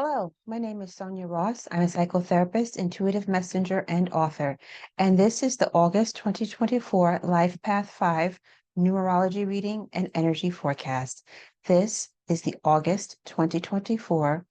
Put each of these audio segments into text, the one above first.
Hello, my name is Sonia Ross. I'm a psychotherapist, intuitive messenger, and author. And this is the August 2024 Life Path 5 Numerology Reading and Energy Forecast. This is the August 2024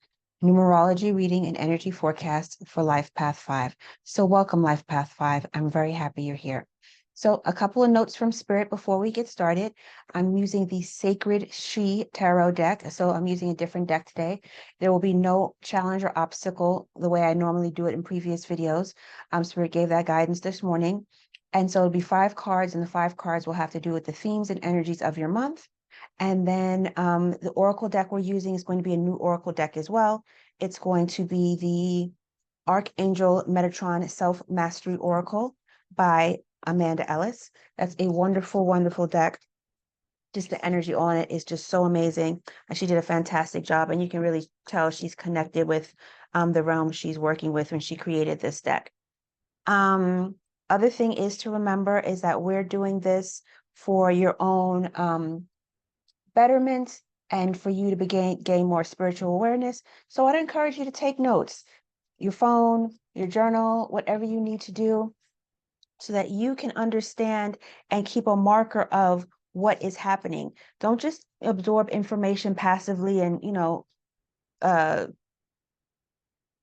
Numerology Reading and Energy Forecast for Life Path 5. So welcome, Life Path 5. I'm very happy you're here. So a couple of notes from Spirit before we get started. I'm using the Sacred She Tarot deck. So I'm using a different deck today. There will be no challenge or obstacle the way I normally do it in previous videos. Spirit gave that guidance this morning. And so it'll be 5 cards, and the 5 cards will have to do with the themes and energies of your month. And then the Oracle deck we're using is going to be a new Oracle deck as well. It's going to be the Archangel Metatron Self-Mastery Oracle by Amanda Ellis. That's a wonderful, wonderful deck. Just the energy on it is just so amazing. She did a fantastic job, and you can really tell she's connected with the realm she's working with when she created this deck. Other thing is to remember is that we're doing this for your own betterment and for you to gain more spiritual awareness. So I'd encourage you to take notes, your phone, your journal, whatever you need to do, so that you can understand and keep a marker of what is happening. Don't just absorb information passively and,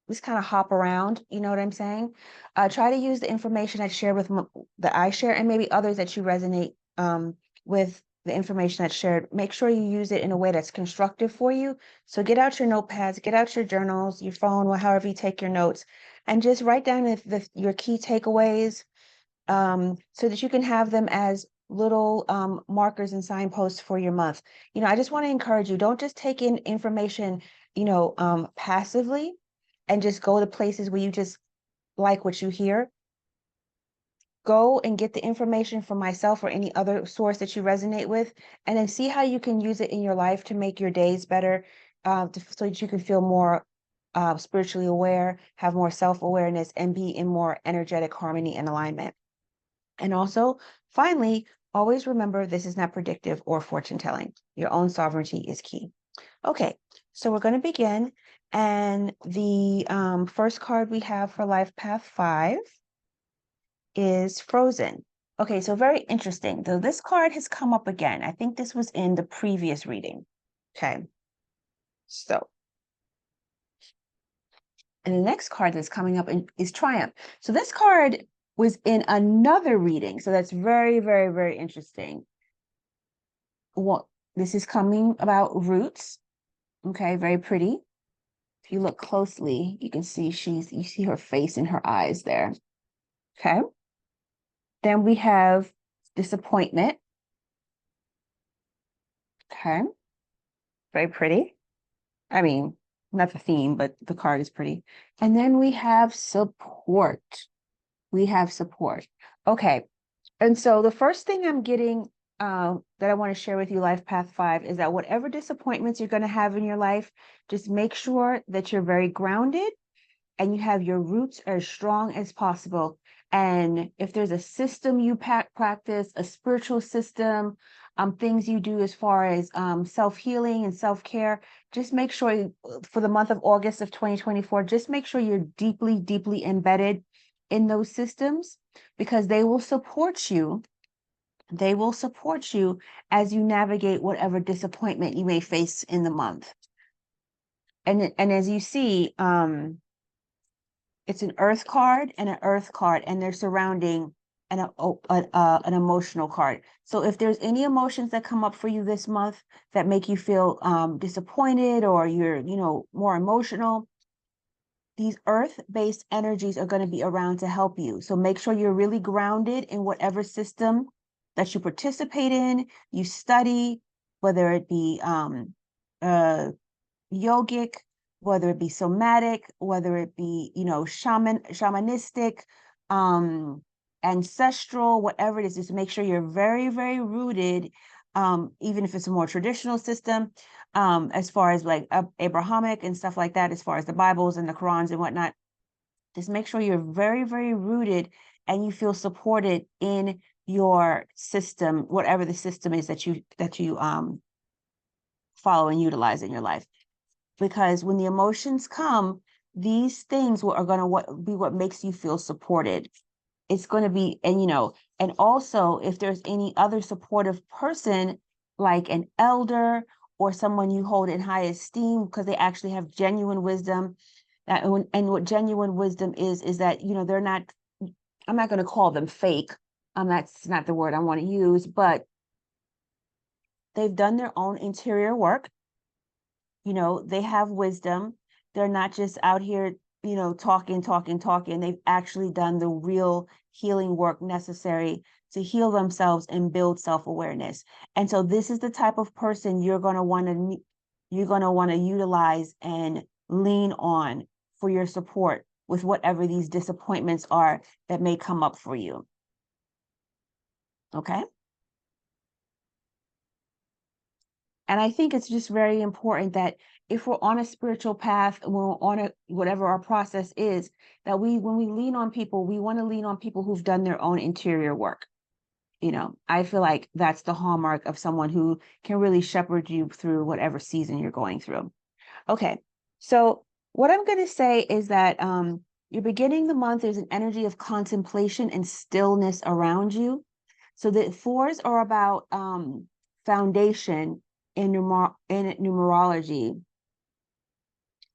just kind of hop around. You know what I'm saying? Try to use the information I share that I share, and maybe others that you resonate with the information that's shared. Make sure you use it in a way that's constructive for you. So get out your notepads, get out your journals, your phone, or however you take your notes, and just write down your key takeaways, so that you can have them as little markers and signposts for your month. I just want to encourage you, don't just take in information, passively and just go to places where you just like what you hear. Go and get the information from myself or any other source that you resonate with, and then see how you can use it in your life to make your days better, so that you can feel more spiritually aware, have more self-awareness, and be in more energetic harmony and alignment. And also, finally, always remember this is not predictive or fortune telling. Your own sovereignty is key. Okay, so we're going to begin. And the first card we have for Life Path 5 is Frozen. Okay, so very interesting. Though this card has come up again. I think this was in the previous reading. Okay, so. And the next card that's coming up is Triumph. So this card was in another reading. So that's very, very, very interesting. Well, this is coming about roots. Okay, very pretty. If you look closely, you can see you see her face and her eyes there. Okay. Then we have disappointment. Okay. Very pretty. I mean, not the theme, but the card is pretty. And then we have support. We have support. Okay. And so the first thing I'm getting that I want to share with you, Life Path 5, is that whatever disappointments you're going to have in your life, just make sure that you're very grounded and you have your roots as strong as possible. And if there's a system you practice, a spiritual system, things you do as far as self-healing and self-care, just make sure for the month of August of 2024, just make sure you're deeply, deeply embedded in those systems, because they will support you. They will support you as you navigate whatever disappointment you may face in the month. And as you see, it's an earth card and an earth card, and they're surrounding an emotional card. So if there's any emotions that come up for you this month that make you feel disappointed, or you're, more emotional, these earth-based energies are going to be around to help you. So make sure you're really grounded in whatever system that you participate in, you study, whether it be yogic, whether it be somatic, whether it be, shamanistic, ancestral, whatever it is, just make sure you're very, very rooted, even if it's a more traditional system, as far as like Abrahamic and stuff like that, as far as the Bibles and the Qurans and whatnot. Just make sure you're very, very rooted and you feel supported in your system, whatever the system is that you follow and utilize in your life. because when the emotions come, these things are going to be what makes you feel supported. It's going to be, and and also if there's any other supportive person, like an elder or someone you hold in high esteem because they actually have genuine wisdom. And what genuine wisdom is that, they're not, I'm not going to call them fake. That's not the word I want to use, but they've done their own interior work. They have wisdom. They're not just out here, talking. They've actually done the real healing work necessary to heal themselves and build self-awareness. And so this is the type of person you're going to want to utilize and lean on for your support with whatever these disappointments are that may come up for you. Okay? And I think it's just very important that if we're on a spiritual path, when we're on whatever our process is, that when we lean on people, we want to lean on people who've done their own interior work. I feel like that's the hallmark of someone who can really shepherd you through whatever season you're going through. Okay. So what I'm going to say is that you're beginning the month, there's an energy of contemplation and stillness around you. So the fours are about foundation in numerology.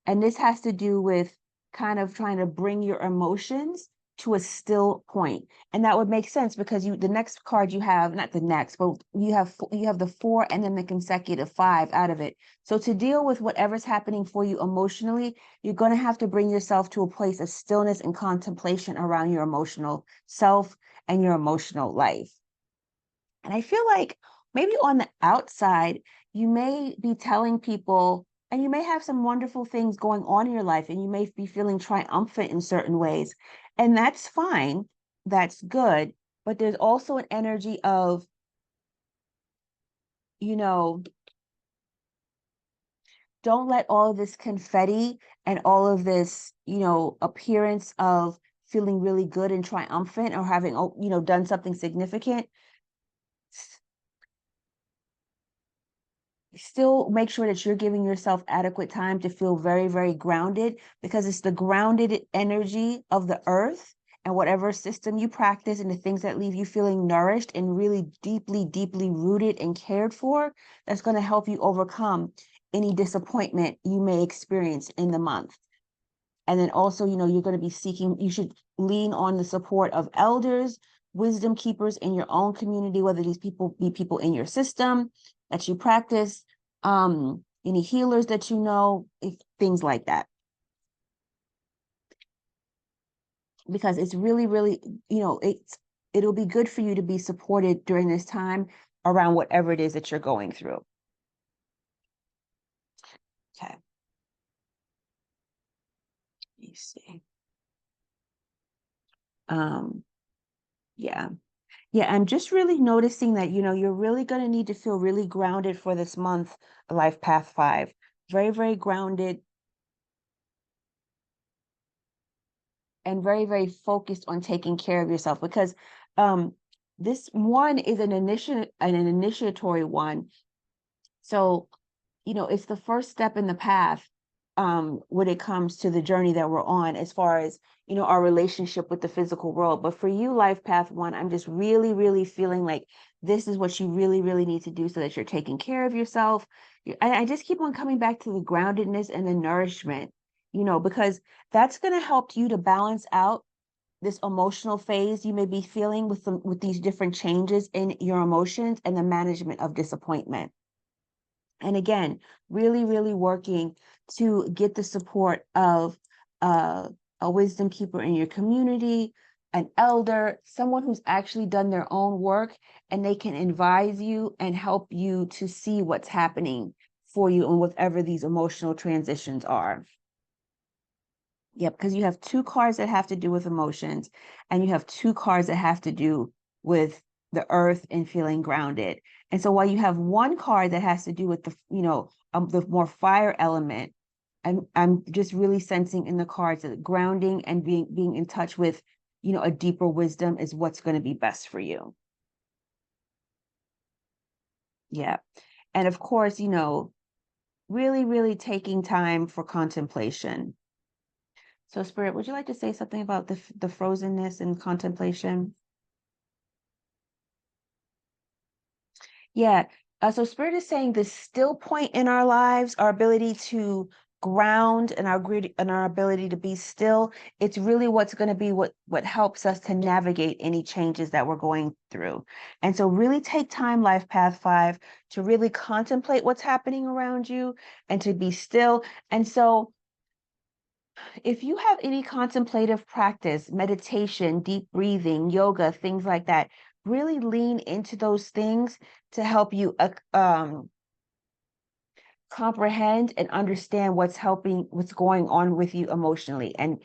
And this has to do with kind of trying to bring your emotions to a still point. And that would make sense because the next card you have, not the next, but you have the 4 and then the consecutive 5 out of it. So to deal with whatever's happening for you emotionally, you're going to have to bring yourself to a place of stillness and contemplation around your emotional self and your emotional life. And I feel like maybe on the outside, you may be telling people, and you may have some wonderful things going on in your life, and you may be feeling triumphant in certain ways. And that's fine. That's good. But there's also an energy of, don't let all of this confetti and all of this, appearance of feeling really good and triumphant or having, done something significant, still make sure that you're giving yourself adequate time to feel very, very grounded, because it's the grounded energy of the earth and whatever system you practice and the things that leave you feeling nourished and really deeply, deeply rooted and cared for, that's going to help you overcome any disappointment you may experience in the month. And then also, you're going to be you should lean on the support of elders, wisdom keepers in your own community, whether these people be people in your system that you practice, any healers that things like that. Because it's really, really, it'll be good for you to be supported during this time around whatever it is that you're going through. Okay. Let me see. Yeah. Yeah, I'm just really noticing that, you're really going to need to feel really grounded for this month, Life Path 5. Very, very grounded and very, very focused on taking care of yourself, because this one is an initiatory one. So, it's the first step in the path when it comes to the journey that we're on, as far as, our relationship with the physical world. But for you, Life Path 1, I'm just really, really feeling like this is what you really, really need to do so that you're taking care of yourself. I just keep on coming back to the groundedness and the nourishment, because that's going to help you to balance out this emotional phase you may be feeling with these different changes in your emotions and the management of disappointment. And again, really, really working to get the support of a wisdom keeper in your community, an elder, someone who's actually done their own work, and they can advise you and help you to see what's happening for you and whatever these emotional transitions are. Yep, because you have 2 cards that have to do with emotions, and you have 2 cards that have to do with the earth and feeling grounded. And so while you have 1 card that has to do with the more fire element, I'm just really sensing in the cards that grounding and being in touch with, a deeper wisdom is what's going to be best for you. Yeah. And of course, really, really taking time for contemplation. So Spirit, would you like to say something about the frozenness and contemplation? Yeah. So Spirit is saying this still point in our lives, our ability to ground and our ability to be still, it's really what's going to be what helps us to navigate any changes that we're going through. And so really take time, Life Path 5, to really contemplate what's happening around you and to be still. And so if you have any contemplative practice, meditation, deep breathing, yoga, things like that, really lean into those things to help you comprehend and understand what's going on with you emotionally, and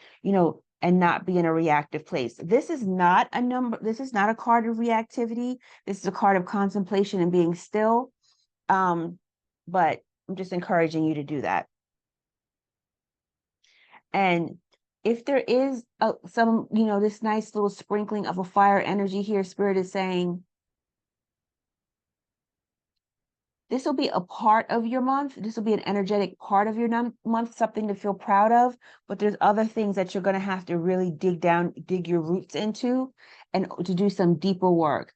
and not be in a reactive place. This is not a card of reactivity. This is a card of contemplation and being still. But I'm just encouraging you to do that. And if there is some, this nice little sprinkling of a fire energy here, Spirit is saying this will be a part of your month. This will be an energetic part of your month, something to feel proud of. But there's other things that you're going to have to really dig your roots into, and to do some deeper work.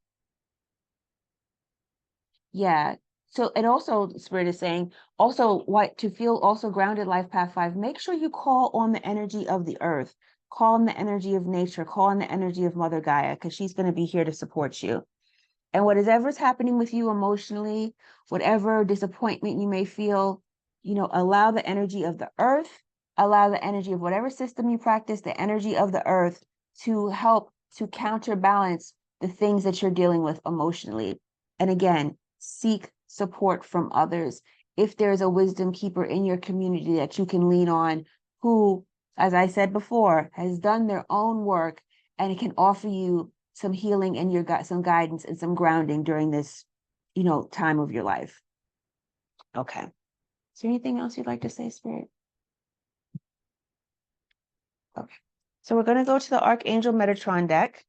Yeah. So, and also Spirit is saying also what to feel also grounded, Life Path 5, make sure you call on the energy of the earth, call on the energy of nature, call on the energy of Mother Gaia, because she's going to be here to support you. And whatever's happening with you emotionally, whatever disappointment you may feel, allow the energy of the earth, allow the energy of whatever system you practice, the energy of the earth, to help to counterbalance the things that you're dealing with emotionally. And again, seek support from others. If there's a wisdom keeper in your community that you can lean on, who, as I said before, has done their own work and it can offer you some healing and some guidance and some grounding during this, time of your life. Okay. Is there anything else you'd like to say, Spirit? Okay. So we're going to go to the Archangel Metatron deck.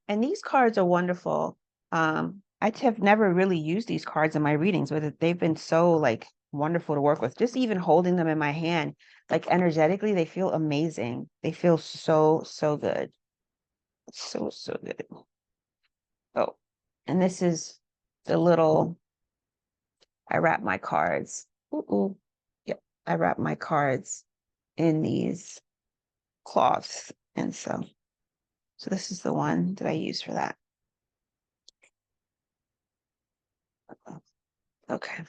And these cards are wonderful. I have never really used these cards in my readings, but they've been so wonderful to work with. Just even holding them in my hand, energetically, they feel amazing. They feel so, so good. So, so good. Oh, and this is the little, I wrap my cards. Ooh. Yep. I wrap my cards in these cloths. And so this is the one that I use for that. Okay.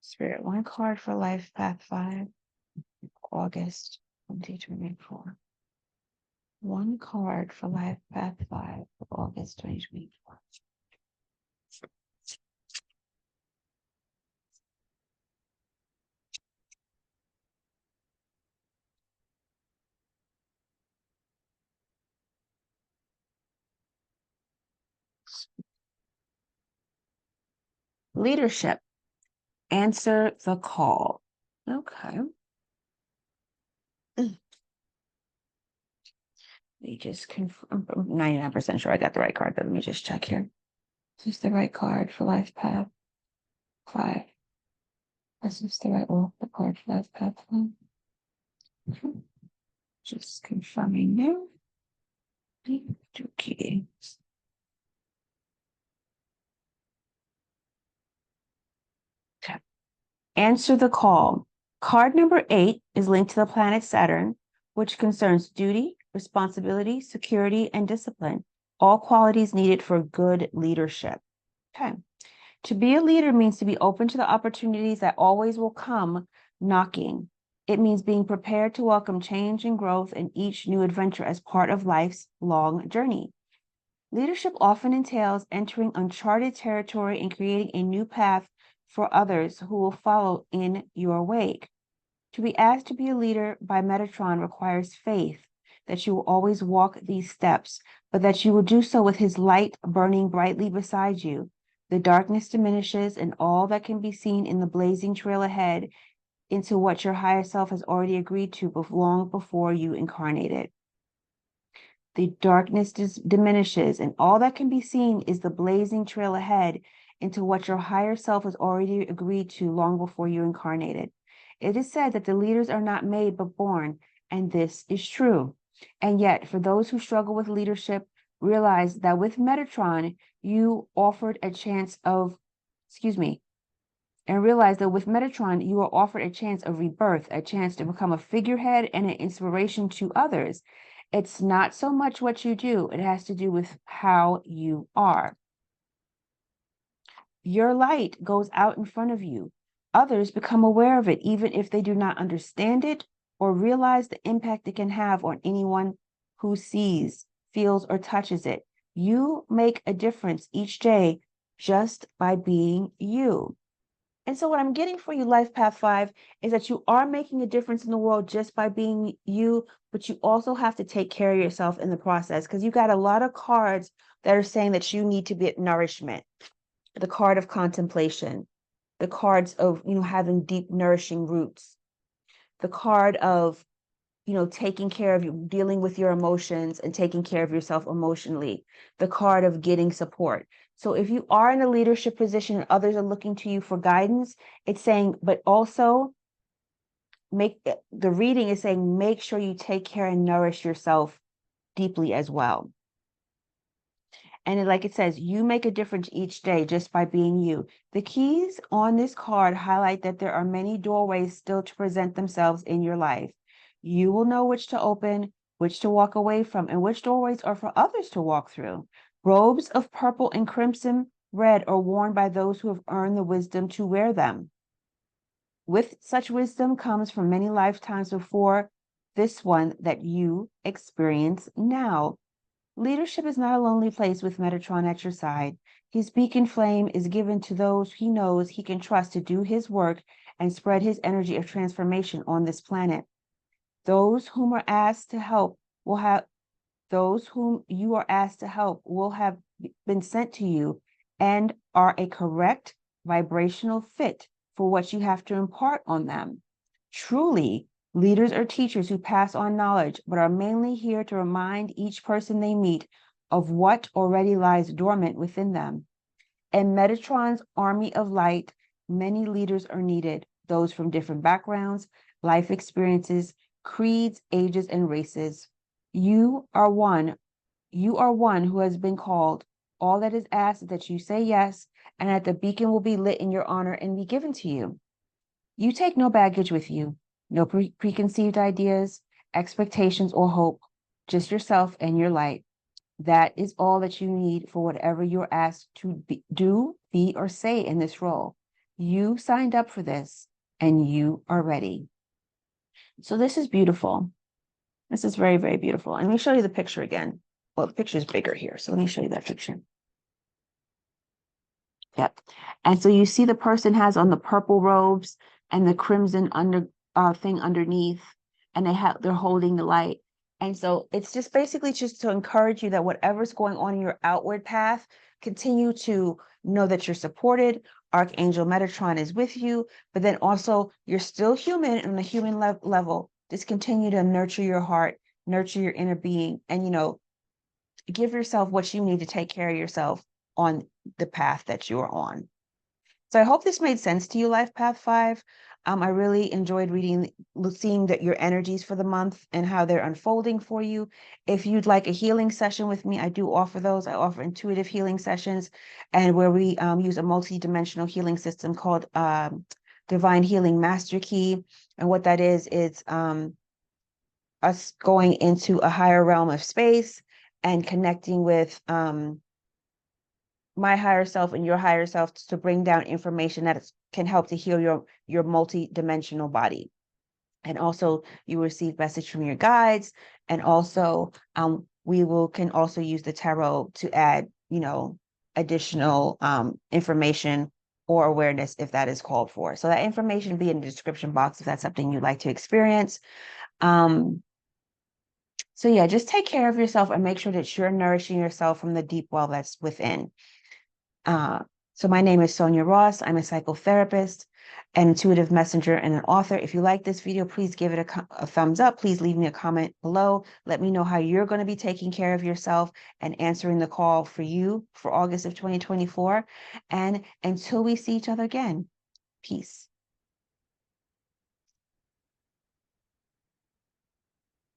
Spirit, one card for Life Path 5, August 2024. One card for Life Path 5, August 2024. Leadership. Answer the call. Okay. Let me just confirm. I'm 99% sure I got the right card, but let me just check here. Is this the right card for Life Path 5? Is this the right the card for Life Path 5? Just confirming now. Okay. Okay. Answer the call. Card number 8 is linked to the planet Saturn, which concerns duty, responsibility, security, and discipline, all qualities needed for good leadership. Okay. To be a leader means to be open to the opportunities that always will come knocking. It means being prepared to welcome change and growth in each new adventure as part of life's long journey. Leadership often entails entering uncharted territory and creating a new path for others who will follow in your wake. To be asked to be a leader by Metatron requires faith that you will always walk these steps, but that you will do so with his light burning brightly beside you. The darkness diminishes, and all that can be seen in the blazing trail ahead into what your higher self has already agreed to long before you incarnated. the darkness diminishes, and all that can be seen is the blazing trail ahead into what your higher self has already agreed to long before you incarnated. It is said that the leaders are not made but born, and this is true. And yet, for those who struggle with leadership, realize that with Metatron, you offered a chance of, excuse me, and realize that with Metatron, you are offered a chance of rebirth, a chance to become a figurehead and an inspiration to others. It's not so much what you do, it has to do with how you are. Your light goes out in front of you. Others become aware of it, even if they do not understand it or realize the impact it can have on anyone who sees, feels, or touches it. You make a difference each day just by being you. And so what I'm getting for you, Life Path 5, is that you are making a difference in the world just by being you, but you also have to take care of yourself in the process, because you got a lot of cards that are saying that you need to get nourishment. The card of contemplation, the cards of, having deep, nourishing roots, the card of, taking care of you, dealing with your emotions and taking care of yourself emotionally, the card of getting support. So if you are in a leadership position and others are looking to you for guidance, it's saying, but also the reading is saying, make sure you take care and nourish yourself deeply as well. And like it says, you make a difference each day just by being you. The keys on this card highlight that there are many doorways still to present themselves in your life. You will know which to open, which to walk away from, and which doorways are for others to walk through. Robes of purple and crimson red are worn by those who have earned the wisdom to wear them. With such wisdom comes from many lifetimes before this one that you experience now. Leadership is not a lonely place with Metatron at your side. His beacon flame is given to those he knows he can trust to do his work and spread his energy of transformation on this planet. Those whom are asked to help will have those whom you are asked to help will have been sent to you and are a correct vibrational fit for what you have to impart on them. Truly, leaders are teachers who pass on knowledge, but are mainly here to remind each person they meet of what already lies dormant within them. In Metatron's army of light, many leaders are needed, those from different backgrounds, life experiences, creeds, ages, and races. You are one who has been called. All that is asked is that you say yes, and that the beacon will be lit in your honor and be given to you. You take no baggage with you, no preconceived ideas, expectations, or hope, just yourself and your light. That is all that you need for whatever you're asked to do, be, or say in this role. You signed up for this, and you are ready. So this is beautiful. This is very, very beautiful. And let me show you the picture again. Well, the picture is bigger here, so let me show you that picture. Yep. And so you see the person has on the purple robes and the crimson thing underneath, and they're holding the light. And so it's just basically just to encourage you that whatever's going on in your outward path, continue to know that you're supported. Archangel Metatron is with you, but then also you're still human on a human level. Just continue to nurture your heart, nurture your inner being, and give yourself what you need to take care of yourself on the path that you're on. So I hope this made sense to you, Life Path 5. I really enjoyed seeing that your energies for the month and how they're unfolding for you. If you'd like a healing session with me, I do offer those. I offer intuitive healing sessions, and where we use a multi-dimensional healing system called Divine Healing Master Key. And what that is, it's us going into a higher realm of space and connecting with my higher self and your higher self to bring down information that can help to heal your multi-dimensional body. And also you receive message from your guides, and also can also use the tarot to add additional information or awareness if that is called for. So that information be in the description box if that's something you'd like to experience. So yeah, just take care of yourself and make sure that you're nourishing yourself from the deep well that's within. So my name is Sonia Ross. I'm a psychotherapist. an intuitive messenger, and an author. If you like this video, please give it a thumbs up. Please leave me a comment below. Let me know how you're going to be taking care of yourself and answering the call for you for August of 2024. And until we see each other again, peace.